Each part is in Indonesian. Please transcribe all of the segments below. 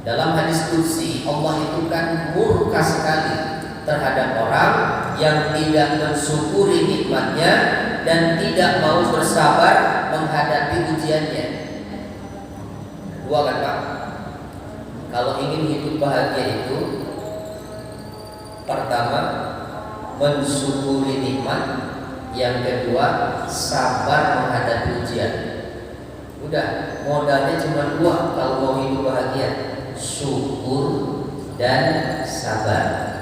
Dalam hadis qudsi Allah itu kan murka sekali terhadap orang yang tidak mensyukuri nikmatnya dan tidak mau bersabar menghadapi ujiannya. Dua kan Pak? Kalau ingin hidup bahagia itu, pertama mensyukuri nikmat, yang kedua sabar menghadapi ujian. Udah, modalnya cuma dua kalau mau hidup bahagia, syukur dan sabar.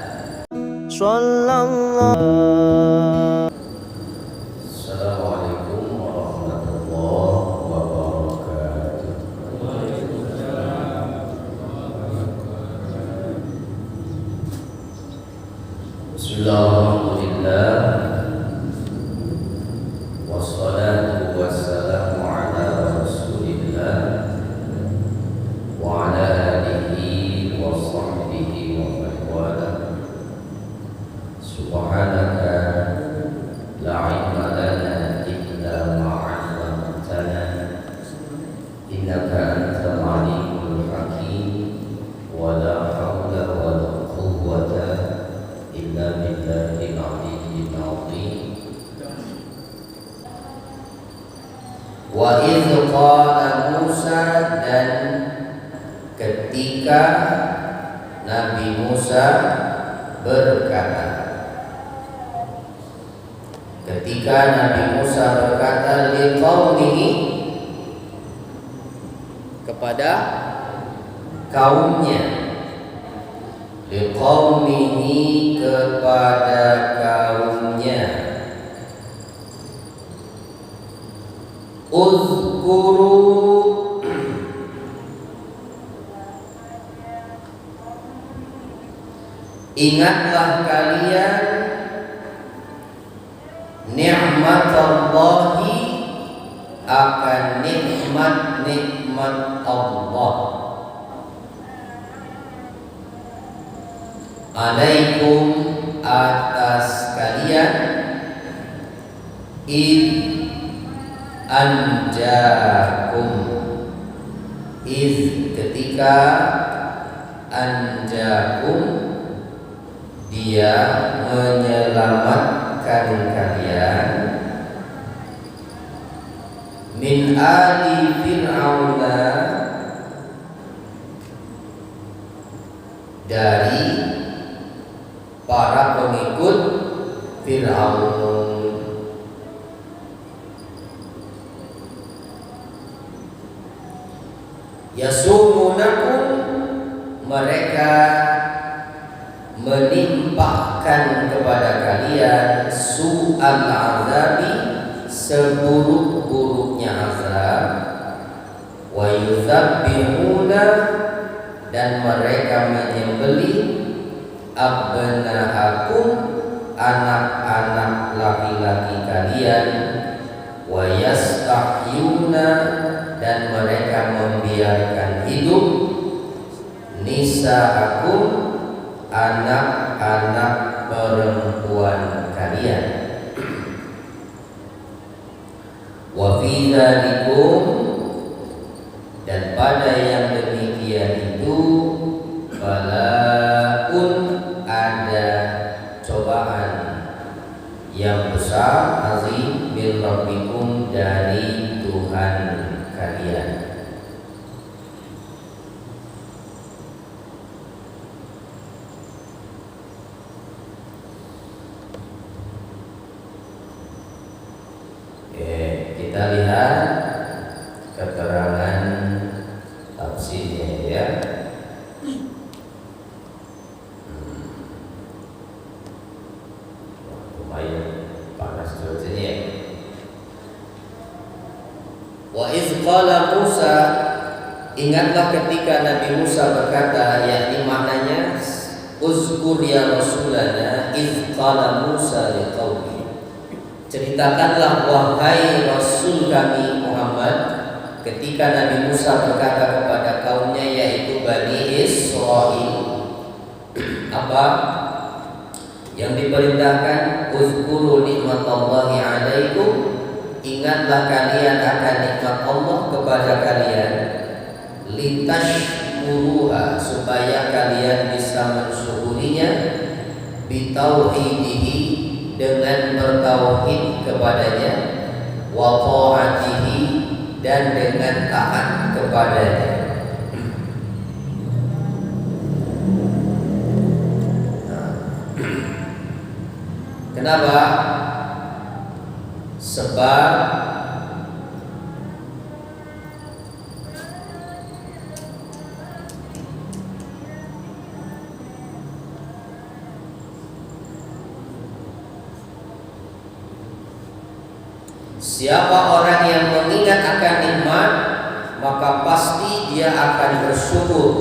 Assalamualaikum warahmatullahi wabarakatuh. Bismillahirrahmanirrahim. Wassalatu wassalamu ala Rasulillah wa ala alihi wa sahbihi wa man wala. Subhanaka la ilma lana illa ma 'allamtana innaka antal alimul hakim wa la hawla wa la quwwata illa billahil aliyyil azim. Wa idz qala Musa, dan ketika Nabi Musa berkata, ketika Nabi Musa berkata liqaumihi, kepada kaumnya, liqaumihi, kepada kaumnya, uzkuru, ingatlah kalian ni'matallahi, akan nikmat-nikmat Allah, alaikum, atas kalian, id anjakum, id ketika, anjakum dia menyelamatkan kalian, min ali fir'auna, dari para pengikut Fir'aun. Yasumunakum, mereka menimpakan kepada kalian su'al azabi, seburuk-buruknya azab, wa yuzabbihuna, dan mereka menyembelih, abna'akum, anak-anak laki-laki kalian, wa yastahyuna, dan mereka membiarkan hidup, nisa'akum, anak-anak perempuan kalian. Wa fi dzalikum, dan pada yang demikian itu, balaun, ada cobaan yang besar, azim, min rabbikum, dari Tuhan kalian. Kita lihat keterangan tafsirnya ya. Lumayan panas cuacanya ya. Wa iz qala Musa, ingatlah ketika Nabi Musa berkata, yakni maknanya uzkur ya Rasulana iz qala Musa liqaumi, ceritakanlah wahai Rasul kami Muhammad, ketika Nabi Musa berkata kepada kaumnya, yaitu Bani Israil, apa yang diperintahkan? Uzkuru nikmatallahi alaikum, ingatlah kalian akan nikmat Allah kepada kalian, litashkuru liyashkuruha, supaya kalian bisa mensyukurinya, bitauhidihi, dengan bertauhid kepadanya, wa ta'atihi, dan dengan taat kepadanya. Kenapa? Sebab siapa orang yang mengingat akan nikmat, maka pasti dia akan bersyukur,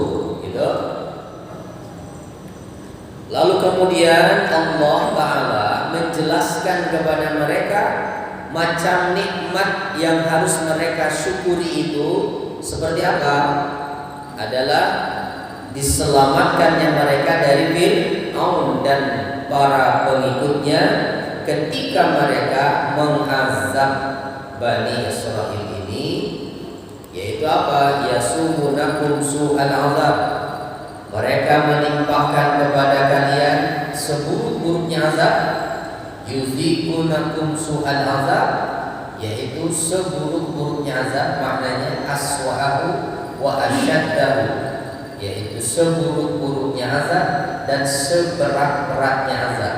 gitu. Lalu kemudian Allah Ta'ala menjelaskan kepada mereka macam nikmat yang harus mereka syukuri itu seperti apa. Adalah diselamatkannya mereka dari Fir'aun dan para pengikutnya ketika mereka mengazab Bani Israil ini, yaitu apa? Yasumunakum su'al azab, mereka menimpakan kepada kalian seburuk-buruknya azab. Yuzikunakum su'al azab, yaitu seburuk-buruknya azab, maknanya aswa'ahu wa asyaddahu, yaitu seburuk-buruknya azab dan seberat-beratnya azab.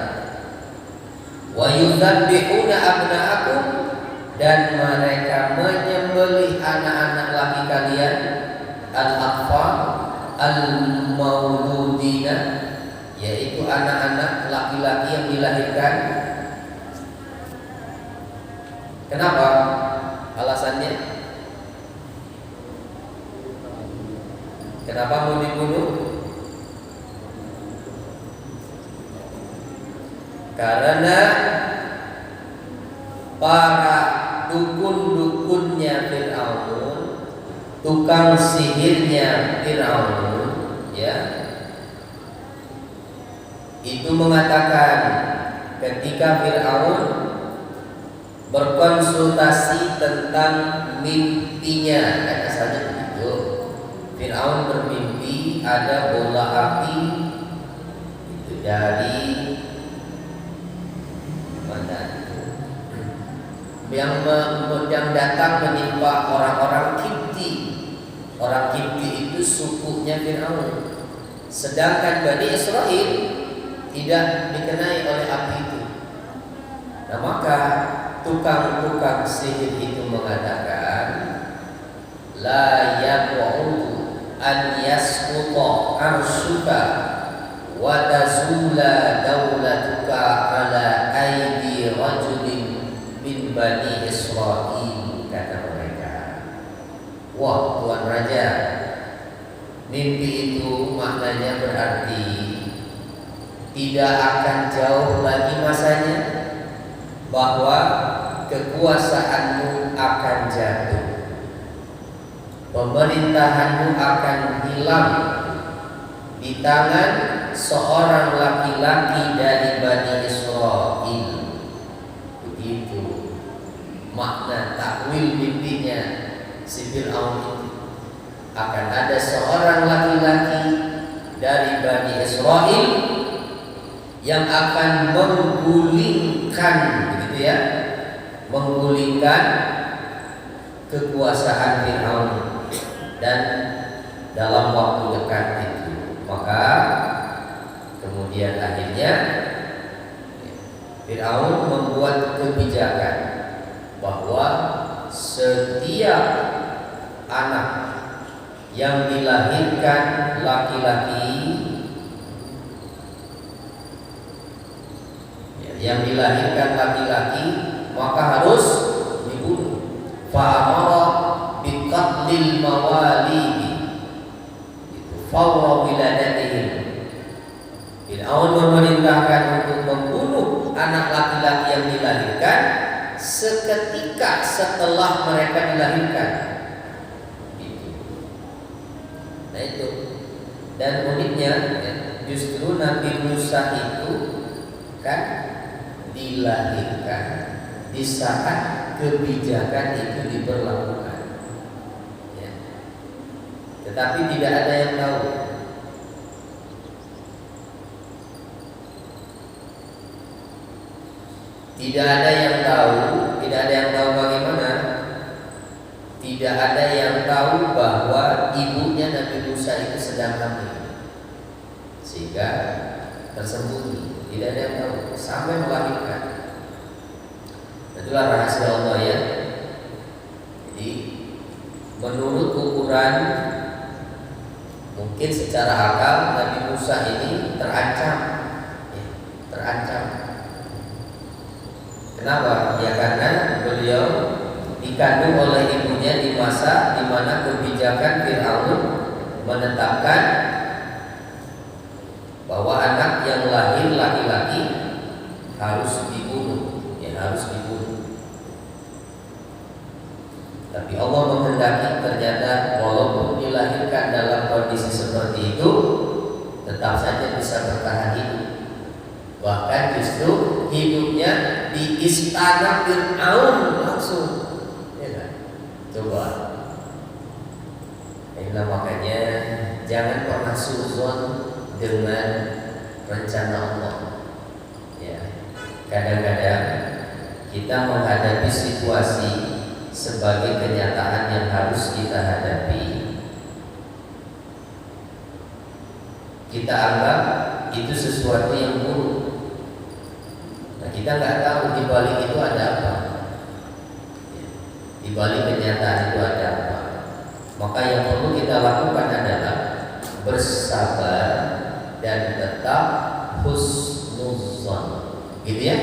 Wa yudzabbihuna abna'akum, dan mereka menyembelih anak-anak laki kalian, al-atfal al-mauludina, yaitu anak-anak laki-laki yang dilahirkan. Kenapa? Alasannya? Kenapa mau dibunuh? Karena para dukun-dukunnya Fir'aun, tukang sihirnya Fir'aun, ya, itu mengatakan ketika Fir'aun berkonsultasi tentang mimpinya, kan asalnya begitu. Fir'aun bermimpi ada bola api itu dari mana yang datang menimpa orang-orang Kipti. Orang Kipti itu sukunya Fir'aun. Sedangkan Bani Israil tidak dikenai oleh api itu. Nah, maka tukang-tukang sihir itu mengatakan, la yaqudu an yasquta arshuka wa tazula daulatuka ala aidi rajulin min Bani Israil, kata mereka. Wah, Tuan Raja, mimpi itu maknanya berarti tidak akan jauh lagi masanya bahwa kekuasaanmu akan jatuh, pemerintahanmu akan hilang di tangan seorang laki-laki dari Bani Israil. Begitu makna takwil mimpinya si Fir'aun itu. Akan ada seorang laki-laki dari Bani Israil yang akan menggulingkan, begitu ya, menggulingkan kekuasaan Fir'aun dan dalam waktu dekat itu. Maka kemudian akhirnya Fir'aun membuat kebijakan bahwa setiap anak yang dilahirkan laki-laki, maka harus dibunuh. Fa'amara biqatlil mawalidi fawra wiladatihim. Fir'aun memerintahkan untuk membunuh anak laki-laki yang dilahirkan seketika setelah mereka dilahirkan. Nah itu. Dan uniknya justru Nabi Musa itu kan dilahirkan di saat kebijakan itu diberlakukan, ya. tetapi tidak ada yang tahu. Tidak ada yang tahu, tidak ada yang tahu bagaimana. Tidak ada yang tahu bahwa ibunya Nabi Musa itu sedang hamil, sehingga tersembunyi. Tidak ada yang tahu sampai melahirkan. Itulah rahasia Allah ya. Jadi menurut ukuran mungkin secara akal Nabi Musa ini terancam, ya, terancam. Kenapa? Ya karena beliau dikandung oleh ibunya di masa di mana kebijakan Fir'aun menetapkan bahwa anak yang lahir laki-laki harus dibunuh, ya harus dibunuh. Tapi Allah menghendaki ternyata walaupun dilahirkan dalam kondisi seperti itu, tetap saja bisa bertahan hidup. Bahkan justru hidupnya di istana Fir'aun langsung. Coba. Inilah makanya jangan pernah suzon dengan rencana Allah. Ya. Kadang-kadang kita menghadapi situasi sebagai kenyataan yang harus kita hadapi. Kita anggap itu sesuatu yang buruk. Nah, kita nggak tahu di balik itu ada apa. Di balik kenyataan itu ada apa? Maka yang perlu kita lakukan adalah bersabar dan tetap husnuzon, gitu ya.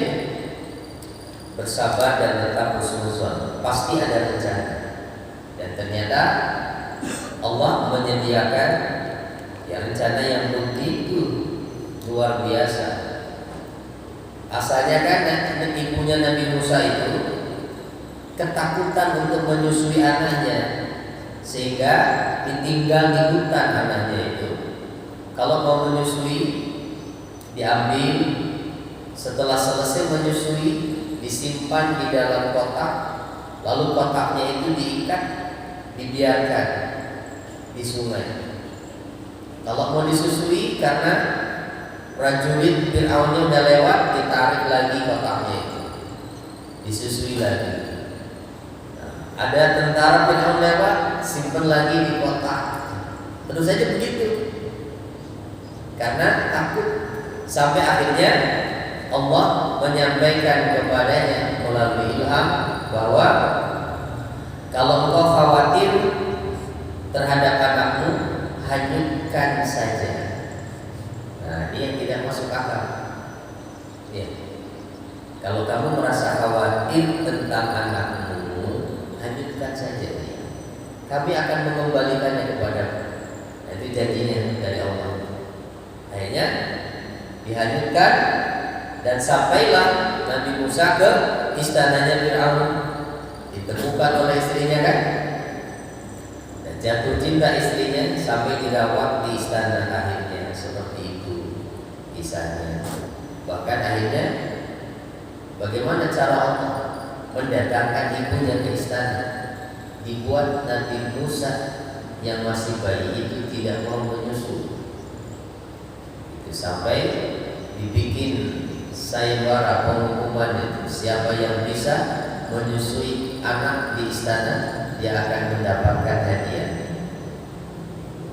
Bersabar dan tetap husnuzon. Pasti ada rencana. Dan ternyata Allah menyediakan ya rencana yang begitu luar biasa. Asalnya kan ibunya Nabi Musa itu ketakutan untuk menyusui anaknya, sehingga ditinggal di hutan anaknya itu. Kalau mau menyusui diambil, setelah selesai menyusui disimpan di dalam kotak, lalu kotaknya itu diikat, dibiarkan di sungai. Kalau mau disusui karena prajurit Fir'aunnya udah lewat, ditarik lagi kotaknya itu, disusui lagi. Ada tentara Fir'aun lewat, simpan lagi di kotak. Terus saja begitu. Karena takut. Sampai akhirnya Allah menyampaikan kepadanya melalui ilham bahwa kalau engkau khawatir terhadap anakmu, hanyutkan saja. Nah, ini yang tidak masuk akal. Ya. Kalau kamu merasa khawatir tentang anakmu, hanyutkan saja dia. Kami akan mengembalikannya kepadamu. Nah, itu janjinya dari Allah. Akhirnya dihanyutkan dan sampailah Nabi Musa ke istananya Fir'aun. Ditemukan oleh istrinya kan, dan jatuh cinta istrinya sampai dirawat di istana. Akhirnya seperti itu kisahnya. Bahkan akhirnya bagaimana cara Allah mendatangkan ibunya ke istana, dibuat Nabi Musa yang masih bayi itu tidak mau menyusu. Itu sampai dibikin sayembara pengumuman itu, siapa yang bisa menyusui anak di istana, dia akan mendapatkan hadiah.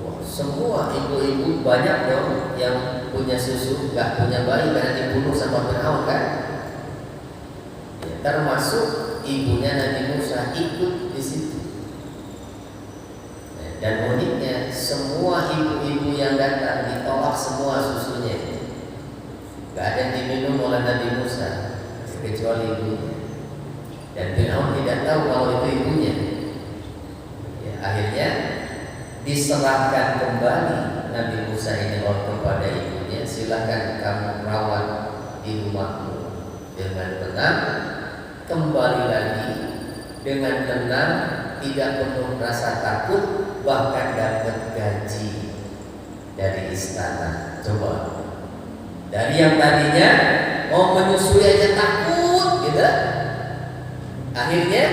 Wah, semua ibu-ibu banyak dong yang punya susu, nggak punya bayi karena dibunuh sama Fir'aun kan? Termasuk ibunya Nabi Musa ikut di situ. Dan uniknya semua ibu-ibu yang datang ditolak semua susunya. Gak ada yang diminum oleh Nabi Musa kecuali ibunya. Dan Fir'aun tidak tahu kalau itu ibunya. Ya, akhirnya diserahkan kembali Nabi Musa ini kepada ibunya. Silakan kamu rawat di rumahmu dengan tenang. Kembali lagi dengan tenang, tidak penuh rasa takut, bahkan dapat gaji dari istana. Coba, dari yang tadinya mau menyusui aja takut, gitu, akhirnya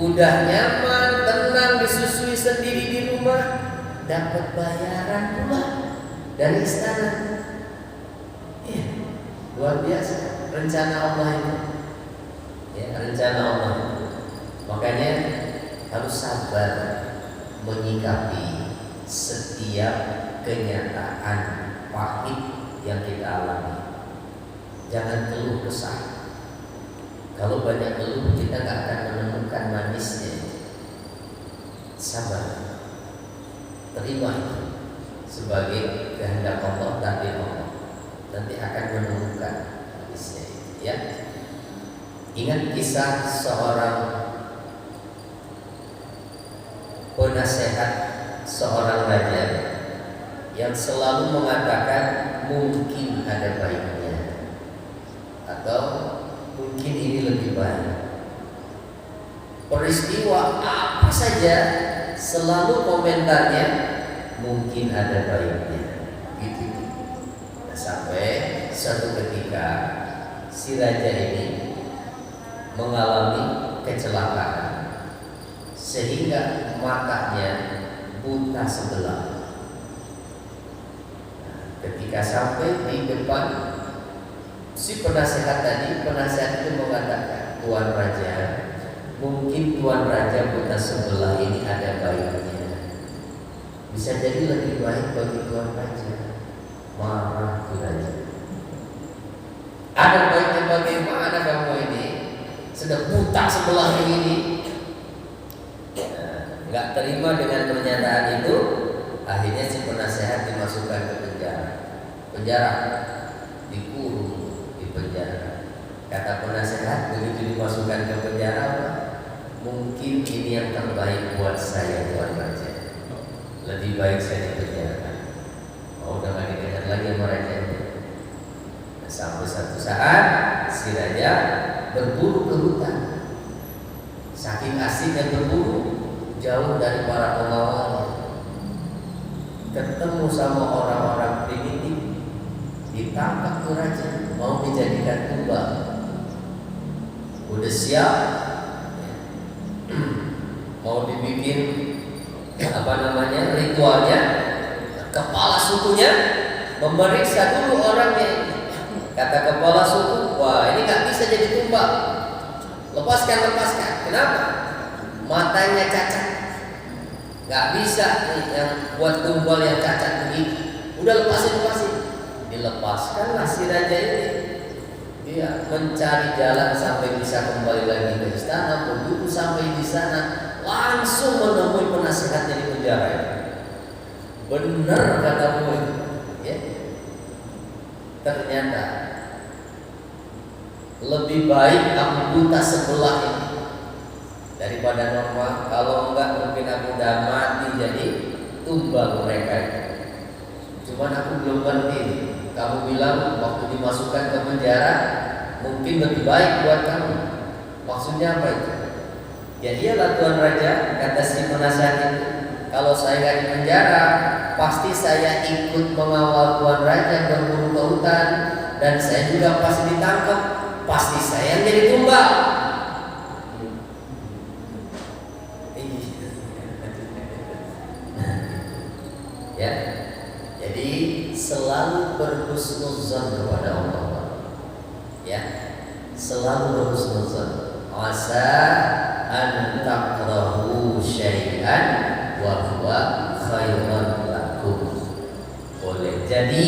udah nyaman, tenang, disusui sendiri di rumah, dapat bayaran pula dari istana. Ya, luar biasa rencana Allah itu. Ya, rencana Allah itu. Makanya harus sabar menyikapi setiap kenyataan pahit yang kita alami. Jangan keluh kesah. Kalau banyak keluh, kita nggak akan menemukan manisnya. Sabar, terima itu sebagai kehendak Allah, takdir Allah. Nanti akan menemukan manisnya. Ya, ingat kisah seorang penasehat seorang raja yang selalu mengatakan mungkin ada baiknya atau mungkin ini lebih baik. Peristiwa apa saja selalu komentarnya mungkin ada baiknya gitu. Nah, sampai suatu ketika si raja ini mengalami kecelakaan sehingga matanya buta sebelah. Ketika sampai di depan si penasehat tadi, penasehat itu mengatakan, Tuan Raja, mungkin Tuan Raja buta sebelah ini ada baiknya. Bisa jadi lebih baik bagi Tuan Raja. Marah Tuan Raja. Ada baiknya bagaimana kamu ini? Sudah buta sebelah ini. Nggak terima dengan pernyataan itu, akhirnya si penasehat dimasukkan ke penjara, dikurung di penjara. Kata penasehat, begitu dimasukkan ke penjara, mungkin ini yang terbaik buat saya, Tuan Raja. Lebih baik saya di penjara. Udah nggak dikejar lagi sama raja itu. Nah, sampai satu saat si raja berburu ke hutan. Saking asiknya berburu, jauh dari para pengawalnya, ketemu sama orang-orang primitif, ditangkap tuh raja, mau dijadikan tumbal. Udah siap, mau dibikin ritualnya, kepala sukunya memeriksa dulu orangnya. Kata kepala suku, wah ini nggak bisa jadi tumbal, lepaskan. Kenapa? Matanya cacat, nggak bisa nih yang buat tumbal yang cacat begitu. Udah lepasin. Dilepaskanlah si raja ini. Dia mencari jalan sampai bisa kembali lagi ke istana. Begitu sampai di sana, langsung menemui penasehatnya di penjara. Benar katamu itu, ya. Ternyata lebih baik aku buta sebelah ini daripada normal. Kalau enggak mungkin aku udah mati jadi tumbal mereka. Cuman aku belum ngerti. Kamu bilang waktu dimasukkan ke penjara mungkin lebih baik buat kamu. Maksudnya apa itu? Ya iyalah Tuan Raja, kata si penasehat itu. Kalau saya nggak di penjara, pasti saya ikut mengawal Tuan Raja berburu ke hutan, dan saya juga pasti ditangkap. Pasti saya yang jadi tumbal. Ya, jadi selalu berhusnuzan kepada Allah. Ya, selalu berhusnuzan. Asa an takrahu syai'an wa huwa khairun lakum. Boleh jadi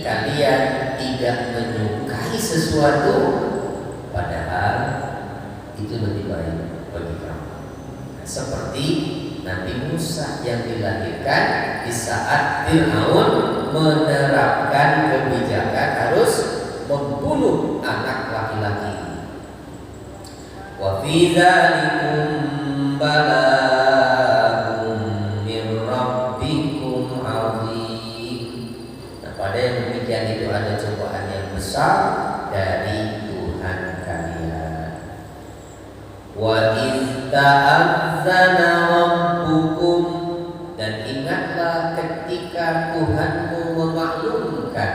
kalian tidak menyukai sesuatu, padahal itu lebih baik bagi kamu. Seperti Nabi Musa yang dilahirkan di saat Fir'aun menerapkan kebijakan harus membunuh anak laki-laki. Wa fi dzalikum bala'un min rabbikum 'azim. Nah, pada yang demikian itu ada cobaan yang besar dari Tuhan kalian. Wa idz ta'adzana rabbukum, dan ingatlah ketika Tuhanmu memaklumkan.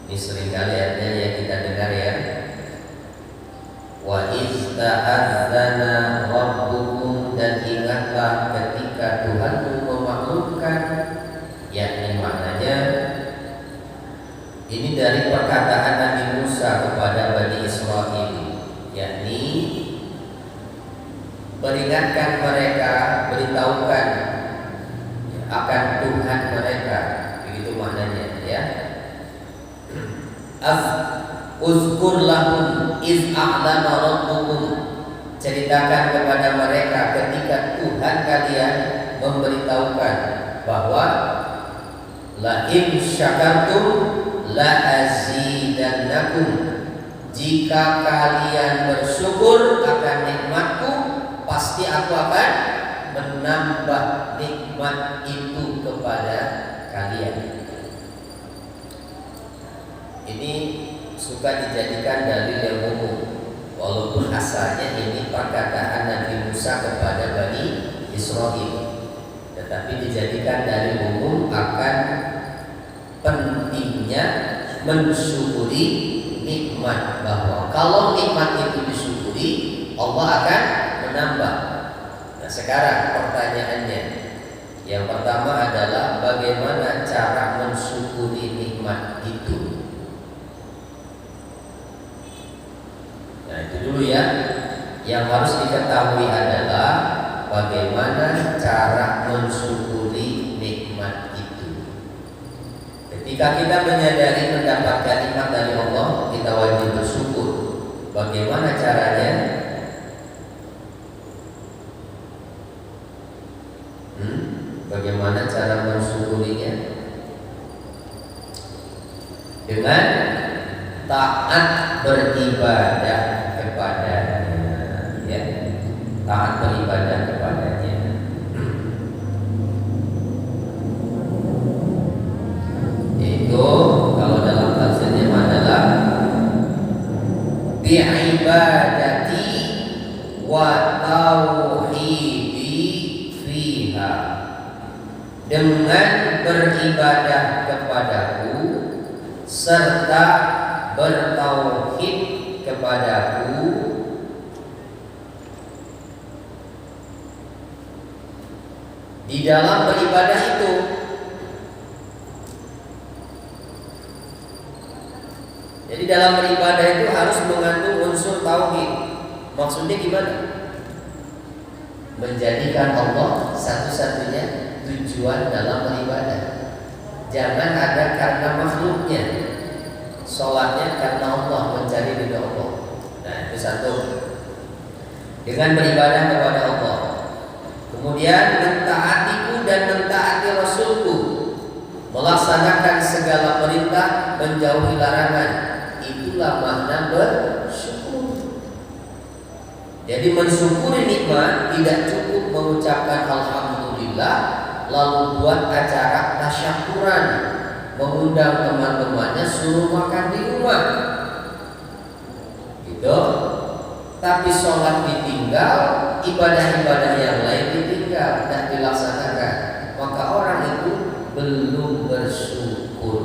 Ini seringkali artinya yang kita dengar ya. Wa idz ta'adzana rabbukum yakni maknanya ini dari perkataan Nabi Musa kepada Bani Israil, yakni peringatkan mereka, beritahukan akan Tuhan mereka, begitu maknanya ya. Uzkur lahum iz a'lama rabbukum, ceritakan kepada mereka ketika Tuhan kalian memberitahukan bahwa la in syakartum la azidannakum, jika kalian bersyukur akan nikmatku pasti aku akan menambah nikmat itu kepada kalian. Ini suka dijadikan dalil yang umum, walaupun asalnya ini perkataan Nabi Musa kepada Bani Israil, tetapi dijadikan dalil umum akan pentingnya mensyukuri nikmat, bahwa kalau nikmat itu disyukuri Allah akan menambah. Nah, sekarang pertanyaannya yang pertama adalah bagaimana cara mensyukuri nikmat itu? Nah, itu dulu ya. Yang harus diketahui adalah bagaimana cara mensyukuri nikmat itu. Ketika kita menyadari mendapatkan nikmat dari Allah, kita wajib bersyukur. Bagaimana caranya? Bagaimana cara mensyukurinya? Dengan taat beribadah kepadanya, ya, taat beribadah kepadanya. Itu kalau dalam tafsirnya adalah bi'ibadati wa tauhidi fiha, dengan beribadah kepadaku serta bertauhid kepadaku di dalam beribadah itu. Jadi dalam beribadah itu harus mengandung unsur tauhid. Maksudnya gimana? Menjadikan Allah satu-satunya tujuan dalam beribadah. Jangan ada karena makhluknya. Sholatnya karena Allah, mencari ridha Allah. Nah, itu satu. Dengan beribadah kepada Allah. Kemudian mentaatiku dan mentaati Rasulku, melaksanakan segala perintah, menjauhi larangan. Itulah makna bersyukur. Jadi mensyukuri nikmat tidak cukup mengucapkan alhamdulillah lalu buat acara tasyakuran, mengundang teman-temannya suruh makan di rumah gitu. Tapi sholat ditinggal, ibadah-ibadah yang lain ditinggal, tidak dilaksanakan, maka orang itu belum bersyukur,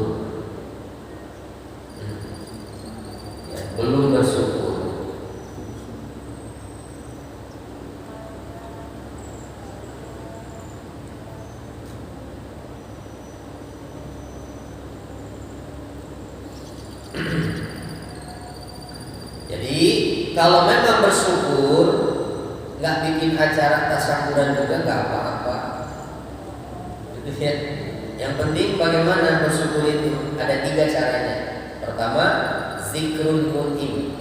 ya, belum bersyukur. Jadi kalau memang bersyukur, nggak bikin acara tasyakuran juga nggak apa-apa. Gitu ya. Yang penting bagaimana bersyukur itu ada 3 caranya. Pertama, zikrul mun'im,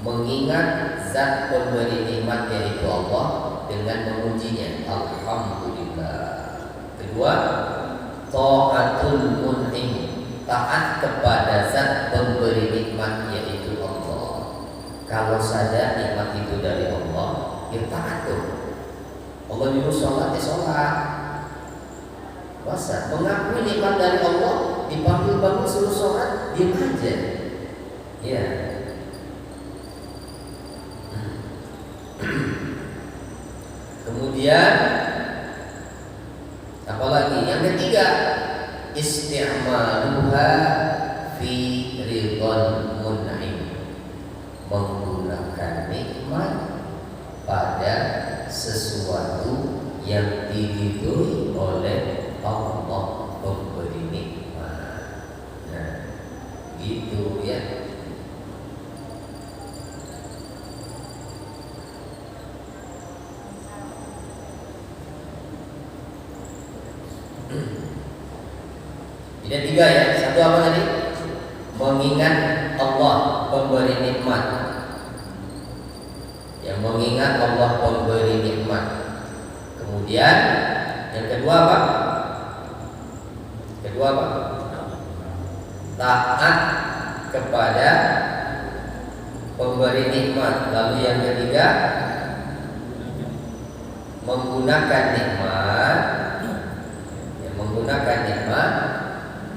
mengingat zat pemberi nikmat yaitu Allah dengan memujinya, alhamdulillah. Kedua, taatul mun'im, taat kepada zat pemberi nikmat yaitu Allah. Kalau saja nikmat itu dari Allah, ya taat tuh. Allah nyuruh sholat, ya sholat. Masa mengakui nikmat dari Allah, dipanggil-panggil suruh sholat, diam aja. Ya. Kemudian apalagi? Yang ketiga, isti'maluha fi ridwan mun'im, menggunakan nikmat pada sesuatu yang diridhoi oleh Allah Ada tiga ya. Satu apa tadi? Mengingat Allah pemberi nikmat. Yang mengingat Allah pemberi nikmat. Kemudian yang kedua apa? Kedua apa? Taat kepada pemberi nikmat. Lalu yang ketiga, menggunakan nikmat, ya, menggunakan nikmat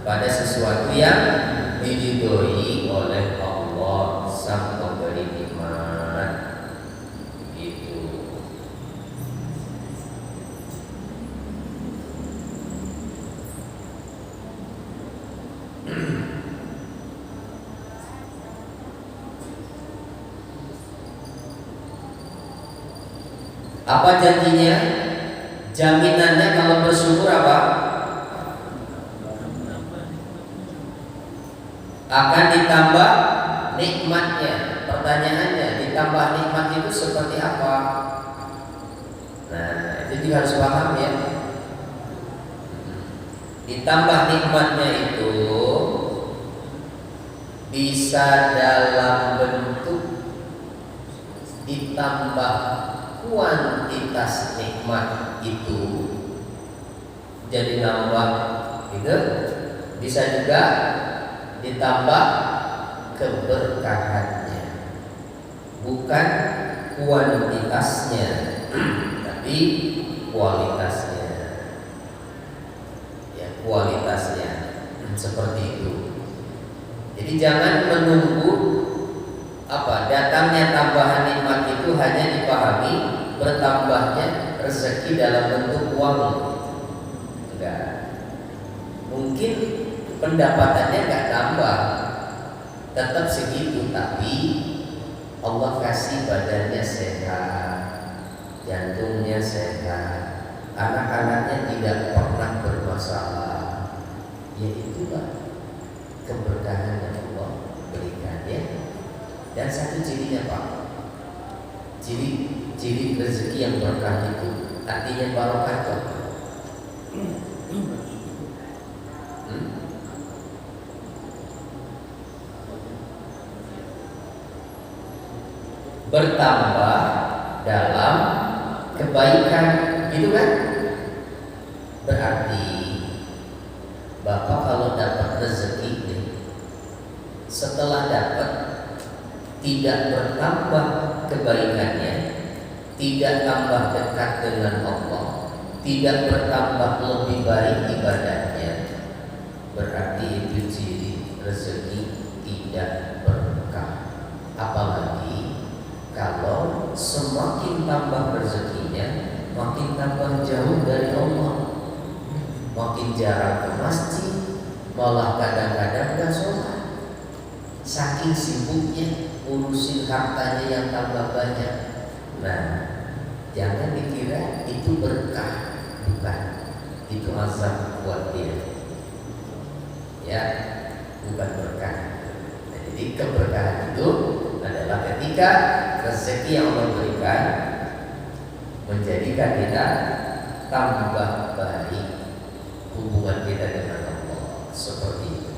pada sesuatu yang diridhoi oleh Allah sang pemberi nikmat. Itu. Apa janjinya? Jaminannya kalau bersyukur apa? Akan ditambah nikmatnya. Pertanyaannya, ditambah nikmat itu seperti apa? Nah, itu juga harus paham ya. Ditambah nikmatnya itu bisa dalam bentuk ditambah kuantitas nikmat itu jadi nambah gitu. Bisa juga ditambah keberkahannya, bukan kuantitasnya tapi kualitasnya, ya kualitasnya seperti itu. Jadi jangan menunggu datangnya tambahan nikmat itu hanya dipahami bertambahnya rezeki dalam bentuk uang. Enggak. Mungkin pendapatannya enggak tambah, tetap segitu, tapi Allah kasih badannya sehat, jantungnya sehat, anak-anaknya tidak pernah bermasalah. Ya itulah keberkahan yang Allah berikan ya. Dan satu cirinya Pak, ciri rezeki yang berkah itu artinya barokah Pak. Bertambah dalam kebaikan, gitu kan? Berarti Bapak kalau dapat rezeki setelah dapat tidak bertambah kebaikannya, tidak tambah dekat dengan Allah, tidak bertambah lebih baik ibadahnya, berarti itu ciri rezeki tidak berkah. Apalagi kalau semakin tambah rezekinya, makin tambah jauh dari Allah, makin jarang ke masjid, malah kadang-kadang gak sholat, saking sibuknya urusin hartanya yang tambah banyak. Nah, jangan dikira itu berkah, bukan. Itu azab buat dia. Ya, bukan berkah. Nah, jadi keberkahan itu adalah ketika rezeki yang Allah berikan menjadikan kita tambah baik hubungan kita dengan Allah, seperti itu.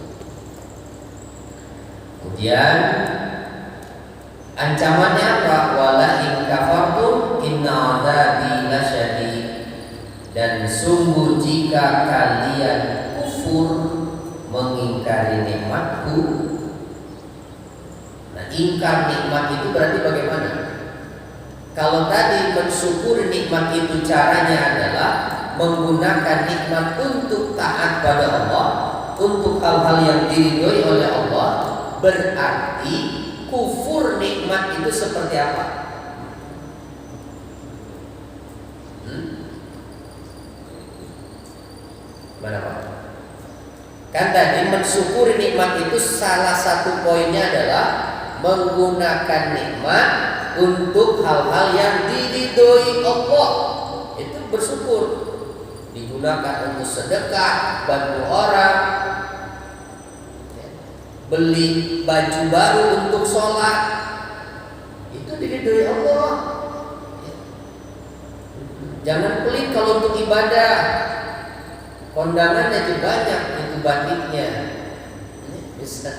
Kemudian ancamannya apa? Wala in kafartum inna adzabi lasyadid. Dan sungguh jika kalian kufur mengingkari nikmatku. Nah, ingkar nikmat itu berarti bagaimana? Kalau tadi mensyukuri nikmat itu caranya adalah menggunakan nikmat untuk taat pada Allah, untuk hal-hal yang diridhoi oleh Allah, berarti kufur nikmat itu seperti apa? Mana Pak? Kan tadi mensyukuri nikmat itu salah satu poinnya adalah menggunakan nikmat untuk hal-hal yang diridhoi Allah. Itu bersyukur. Digunakan untuk sedekah, bantu orang, beli baju baru untuk sholat, itu diridhoi Allah. Jangan pelit kalau untuk ibadah. kondangannya juga banyak, itu batiknya. Bisa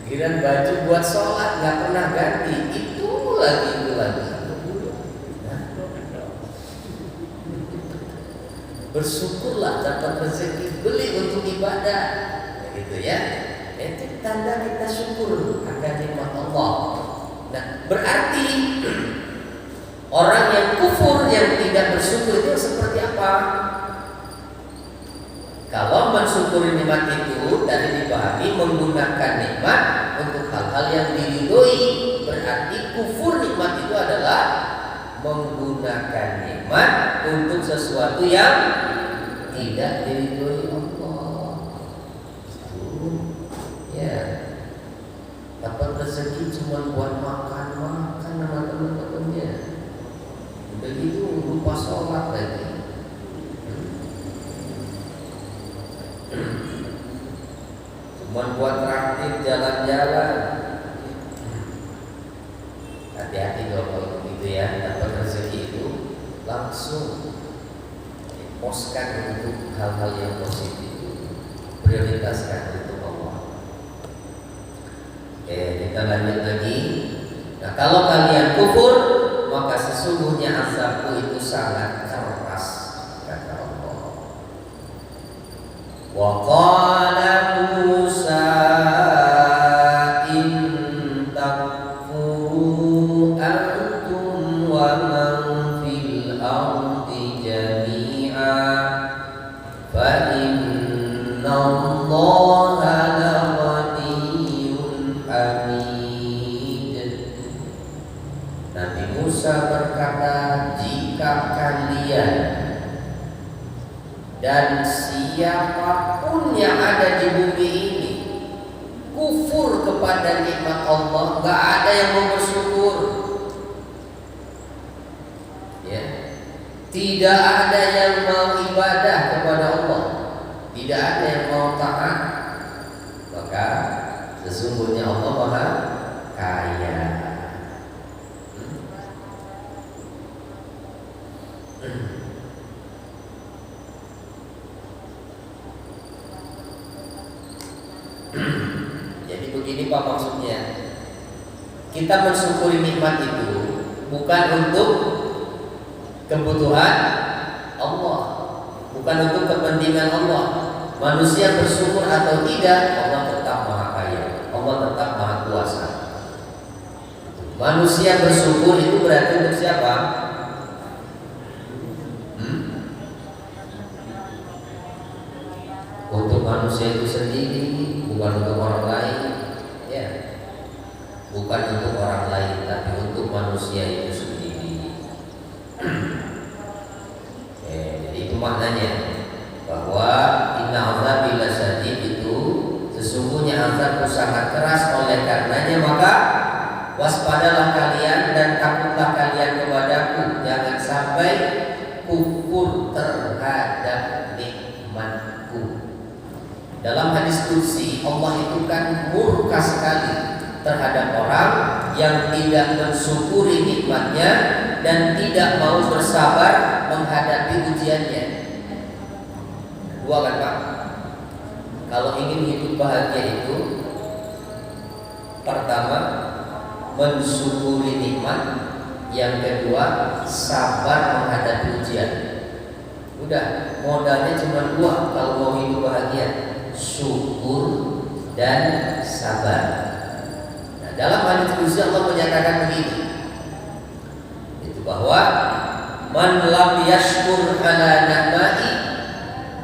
giran baju buat sholat nggak pernah ganti, itu lagi. Bersyukurlah dapat rezeki, beli untuk ibadah, gitu ya. Itu tanda kita syukur akan nikmat Allah. Nah, berarti orang yang kufur, yang tidak bersyukur itu seperti apa? Kalau mensyukuri nikmat itu dari dipahami menggunakan nikmat untuk hal-hal yang diridhoi, berarti kufur nikmat itu adalah menggunakan nikmat untuk sesuatu yang tidak diridhoi Allah. Ya, dapat rezeki cuma buat makan sama teman-temannya, begitu lupa sholat lagi. Cuma buat traktir jalan-jalan. Hati-hati kalau begitu ya, dapat rezeki itu langsung poskan untuk hal-hal yang positif, prioritaskan untuk Allah. Oke, kita lanjut lagi. Nah, kalau kalian kufur, maka sesungguhnya azabku itu sangat keras, kata Allah. Wa qala Musa in takfuru antum wa man fil ardi jami'a fa inna Allaha laghaniyyun hamid. Nabi Musa berkata, jika kalian dan siapapun yang ada di bumi ini kufur kepada nikmat Allah, nggak ada yang mau bersyukur, ya, tidak ada yang mau ibadah kepada Allah, tidak ada yang mau taat, maka sesungguhnya Allah Maha Kaya. Jadi begini Pak maksudnya, kita mensyukuri nikmat itu bukan untuk kebutuhan Allah, bukan untuk kepentingan Allah. Manusia bersyukur atau tidak, Allah tetap Maha Kaya, Allah tetap Maha Kuasa. Manusia bersyukur itu berarti untuk siapa? Untuk manusia itu sendiri, bukan untuk orang lain, ya, bukan untuk orang lain, tapi untuk manusia itu sendiri. Jadi itu maknanya, bahwa inna azabi lasyadid itu sesungguhnya azabku sangat keras, oleh karenanya maka waspadalah kalian dan takutlah kalian kepadaku, jangan sampai kufur terhadap nikmatku. Dalam hadis qudsi, Allah itu kan murka sekali terhadap orang yang tidak mensyukuri nikmatnya dan tidak mau bersabar menghadapi ujiannya. Dua kan Pak? Kalau ingin hidup bahagia itu, pertama mensyukuri nikmat, yang kedua sabar menghadapi ujian. Udah, modalnya cuma dua kalau mau hidup bahagia, syukur dan sabar. Nah, dalam hadis qudsi Allah menyatakan begini, itu bahwa man lam yashkur ala na'mai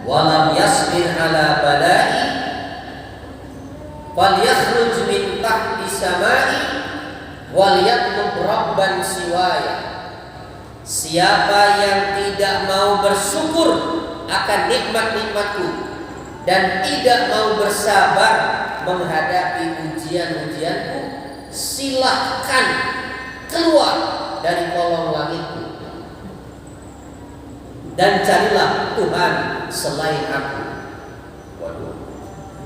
wa lam yasbir ala bala'i fal yakhruj min tahti samai wal yatlub rabban siwaya. Siapa yang tidak mau bersyukur akan nikmat-nikmatku dan tidak mau bersabar menghadapi ujian-ujianku, silahkan keluar dari kolong langitku dan carilah Tuhan selain aku. Waduh,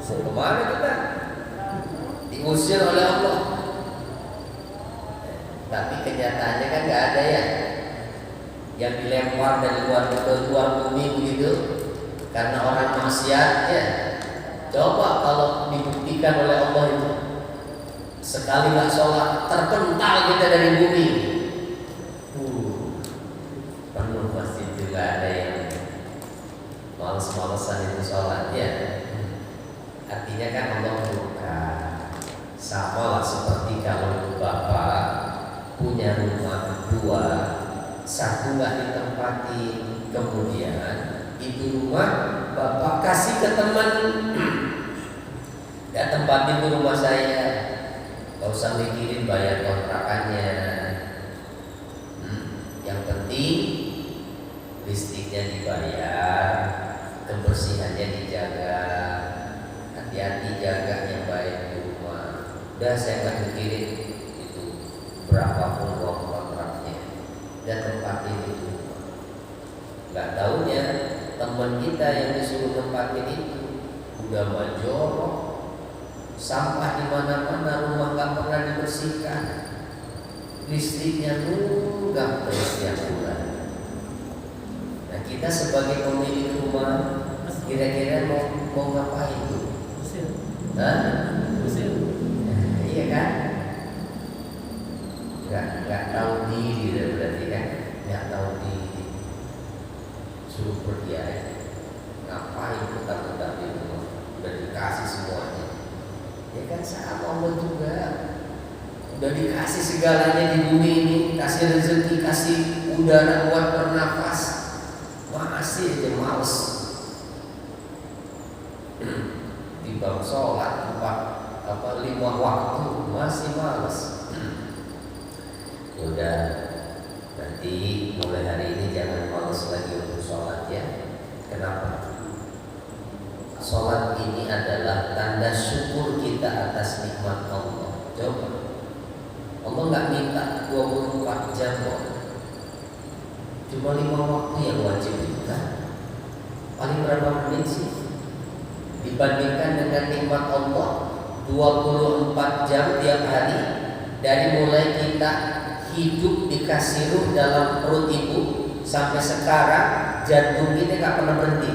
kemana kita? Diusir oleh Allah. Tapi kenyataannya kan nggak ada ya, yang dilempar dari luar bumi begitu. karena orang maksiat ya. Coba kalau dibuktikan oleh Allah itu sekali nggak sholat terpental kita dari bumi. Penuh masjid juga ada yang males-malesan itu sholat ya. Artinya kan Allah buka. Sama lah seperti kalau bapak punya rumah dua, satu nggak ditempati, kemudian itu rumah bapak kasih ke teman, ya tempatin di rumah saya, gak usah mikirin bayar kontrakannya, yang penting listriknya dibayar, kebersihannya dijaga, hati-hati jaga yang baik di rumah. Udah saya nggak mikirin itu berapapun uang kontraknya, dan tempatin itu. Nggak taunya teman kita yang disuruh tempatin itu udah majorok, sampah di mana-mana, rumah nggak pernah dibersihkan, listriknya nunggak terus tiap bulan. Nah kita sebagai pemilik rumah kira-kira mau ngapain tuh? Iya kan? Nggak tahu diri berarti kan? Nggak tahu diri. Suruh pergi aja. Ngapain putar-putar di rumah? Udah dikasih semuanya. Ya kan sama Allah juga. Udah dikasih segalanya di bumi ini, kasih rezeki, kasih udara buat bernafas, masih aja males. Timbang sholat 5 waktu masih males. Udah, nanti mulai hari ini jangan males lagi untuk sholat ya. Kenapa? Sholat ini adalah tanda syukur kita atas nikmat Allah. Coba, Allah nggak minta 24 jam kok, cuma 5 waktu yang wajib itu kan. Paling berapa menit sih? Dibandingkan dengan nikmat Allah 24 jam tiap hari, dari mulai kita hidup dikasih ruh dalam perut ibu sampai sekarang jantung kita nggak pernah berhenti.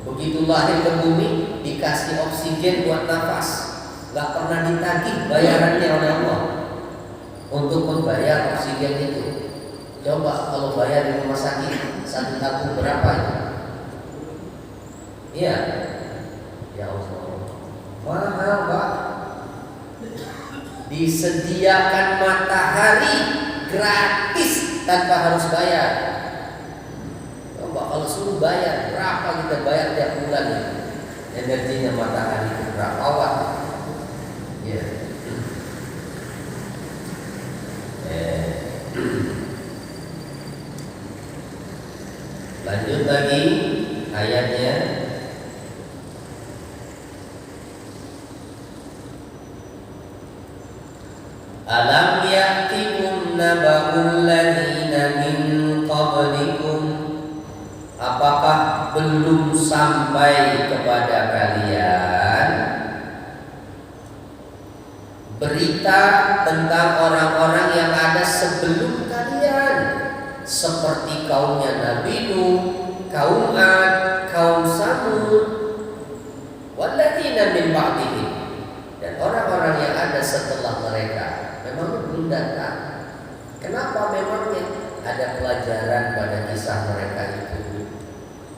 Begitu lahir ke bumi dikasih oksigen buat nafas, nggak pernah ditagih bayarannya oleh Allah untuk membayar oksigen itu. Coba kalau bayar di rumah sakit satu tabung berapa itu? Iya, ya Allah, mahal Pak. Disediakan matahari gratis tanpa harus bayar. Coba kalau suruh bayar, berapa kita bayar tiap bulan ya? Energinya matahari itu berapa watt? Ya. Lanjut lagi ayatnya. Alam ya'tikum naba'ul ladzina min qablikum. Apakah belum sampai kepada kalian berita tentang orang-orang yang ada sebelum kalian, seperti kaumnya Nabi Nuh, kaum Ad, kaum Samud, walladzina min ba'dihim, dan orang-orang yang ada setelah mereka. Memang belum datang. Kenapa memangnya? Ada pelajaran pada kisah mereka itu.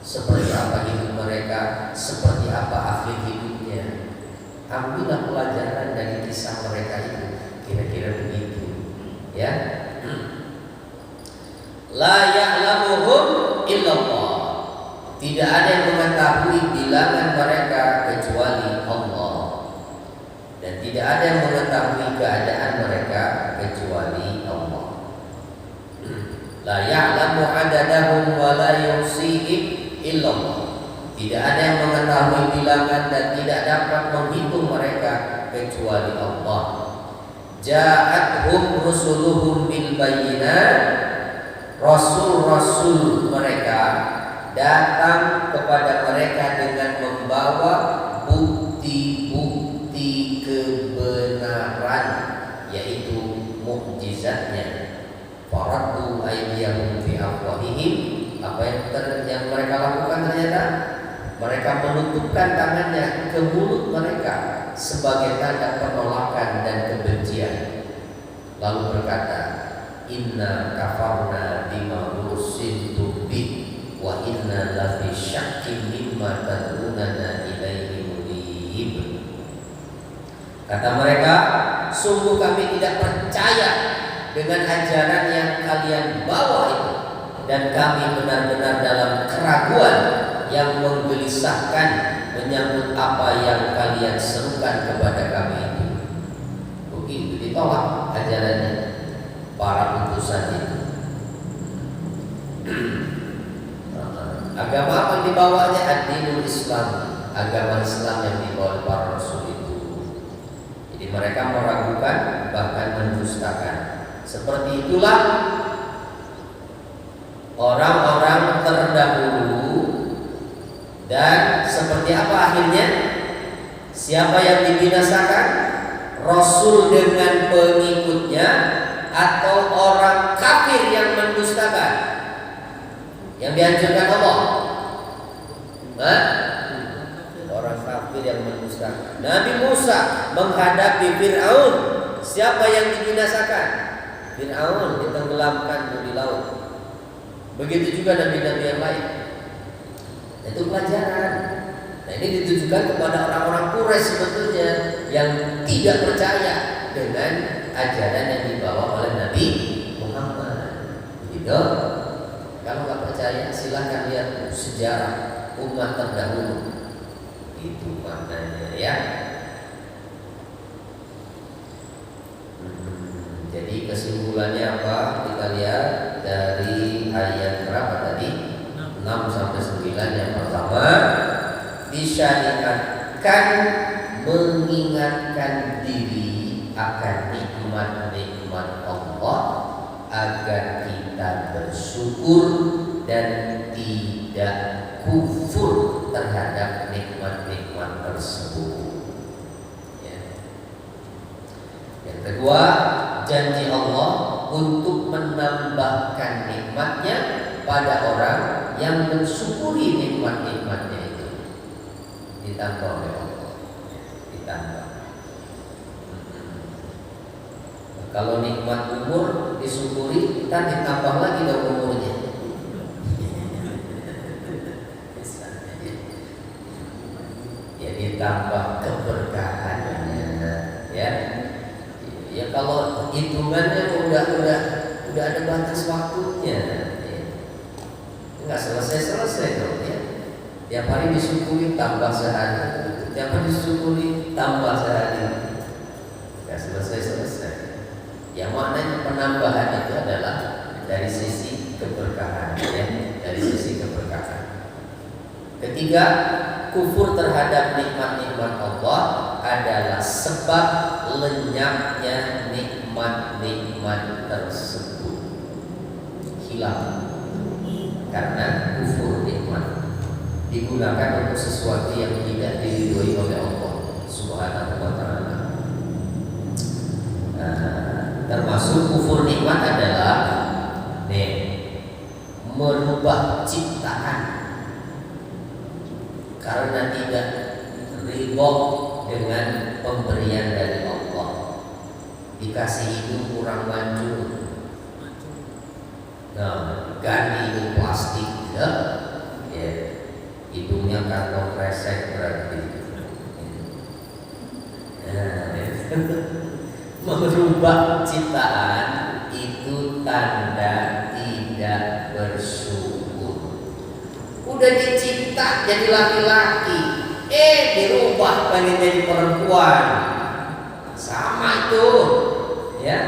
Seperti apa hidup mereka, seperti apa akhir hidupnya. Ambillah pelajaran dari kisah mereka itu. Kira-kira begitu. Ya. La ya'lamuhum illallah. Tidak ada yang mengetahui bilangan mereka kecuali Allah. Dan tidak ada yang mengetahui keadaan mereka kecuali Allah. La ya'lamu adadahum wa la yuhsihim illallah. Tidak ada yang mengetahui bilangan dan tidak dapat menghitung mereka kecuali Allah. Ja'atuhum rusuluhum bil bayyinat. Rasul-rasul mereka datang kepada mereka dengan membawa bukti-bukti kebenaran, yaitu mukjizatnya. Faradu aydiyahum fi afwahihim. Apa yang mereka lakukan ternyata mereka menutupkan tangannya ke mulut mereka sebagai tanda penolakan dan kebencian. Lalu berkata, inna kafarna bima ursiltum bih wa inna lafi syakkin mimma tad'unana ilaihi murib. Kata mereka, sungguh kami tidak percaya dengan ajaran yang kalian bawa itu, dan kami benar-benar dalam keraguan yang menggelisahkan menyambut apa yang kalian serukan kepada kami itu. Begitu ditolak ajarannya para utusan itu. Agama apa yang dibawanya? Ad-dinul Islam, agama Islam yang dibawa oleh para rasul itu. Jadi mereka meragukan, bahkan mendustakan. Seperti itulah orang-orang terdahulu. Dan seperti apa akhirnya? Siapa yang dibinasakan? Rasul dengan pengikutnya atau orang kafir yang mendustakan? Yang dianjurkan Allah? Orang kafir yang mendustakan. Nabi Musa menghadapi Fir'aun, siapa yang dibinasakan? Fir'aun ditenggelamkan di laut. Begitu juga nabi-nabi yang lain. Itu pelajaran. Nah, ini ditujukan kepada orang-orang Quraisy sebetulnya yang tidak percaya dengan ajaran yang dibawa oleh Nabi Muhammad. Begitu. Kalau nggak percaya, silahkan lihat sejarah umat terdahulu. Itu maknanya ya. Jadi kesimpulannya apa? Kita lihat dari ayat berapa tadi? 6 sampai 9. Yang pertama, disyariatkan mengingatkan diri akan nikmat-nikmat Allah agar kita bersyukur dan tidak kufur terhadap nikmat-nikmat tersebut. Ya. Yang kedua, janji Allah untuk menambahkan nikmatnya pada orang yang mensyukuri nikmat-nikmatnya itu. Ditambah oleh Allah. Ditambah. Kalau nikmat umur disyukuri, kan ditambah lagi dong umurnya. Ya ditambah keberkahannya, ya. Ya kalau hitungannya udah ada batas waktunya, ya. Nggak selesai dong ya. Tiap hari disyukuri tambah sehari, tiap hari disyukuri tambah sehari, nggak selesai. Yang maknanya penambahan itu adalah dari sisi keberkahan, ya, dari sisi keberkahan. Ketiga, kufur terhadap nikmat-nikmat Allah adalah sebab lenyapnya nikmat-nikmat tersebut, hilang karena kufur nikmat digunakan untuk sesuatu yang tidak diridhoi oleh Allah Subhanahu wa taala. Termasuk kufur nikmat adalah merubah ciptaan karena tidak ridho dengan pemberian dari Allah. Dikasih hidung kurang maju, nah ganti hidung plastik, ya, hidungnya kantong kresek berarti. Merubah ciptaan itu tanda tidak bersyukur. Udah dicipta jadi laki-laki, dirubah pengen jadi perempuan, sama itu, ya.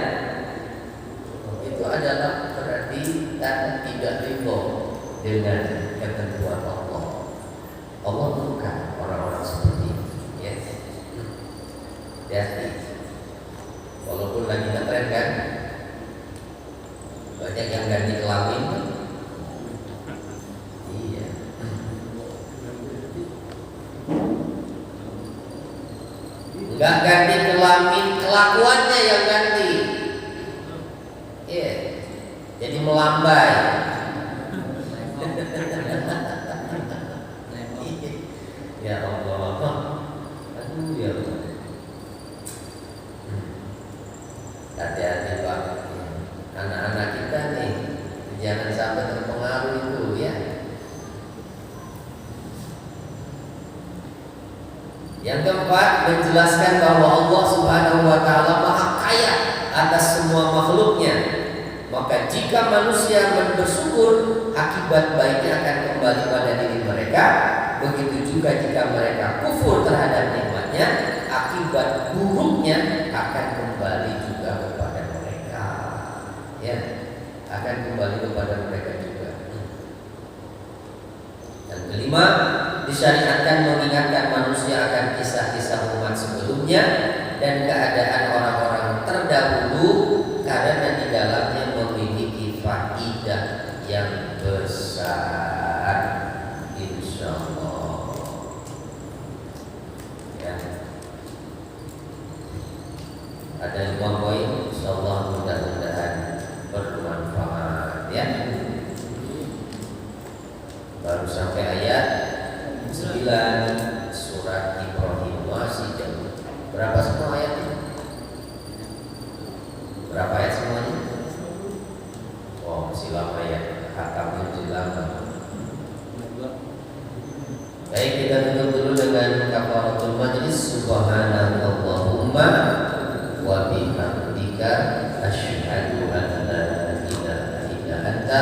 Itu adalah berarti dan tidak ridho dengan ketentuan Allah. Allah bukan orang-orang seperti itu, ya. Jadi walaupun lagi ngetren kan, banyak yang ganti kelamin. Iya. Enggak ganti kelamin, kelakuannya yang ganti. Iya. Jadi melambai. Ya Allah, aduh ya Allah. Hati-hati Pak, anak-anak kita nih jangan sampai terpengaruh itu ya. Yang keempat, menjelaskan bahwa Allah Subhanahu wa taala Maha Kaya atas semua makhluknya. Maka jika manusia bersyukur, akibat baiknya akan kembali pada diri mereka. Begitu juga jika mereka kufur terhadap nikmatnya, akibat buruknya akan kembali juga kepada mereka. Ya, akan kembali kepada mereka juga. Dan kelima, disyariatkan mengingatkan manusia akan kisah-kisah umat sebelumnya dan keadaan orang-orang terdahulu, karena di dalamnya memiliki faidah yang besar, insyaallah. Ya. Ada 5 poin, insyaallah mudah-mudahan bermanfaat ya. Baru sampai ayat 9 surat Ibrahim, masih jauh. Berapa semua ayatnya? Berapa ayat semuanya? Oh, masih lama ya. Hakamnya masih lama. Baik, kita tutup dulu dengan kafaratul majlis. Subhanallahumma wa bihamdika asyhadu an la ilaha illa anta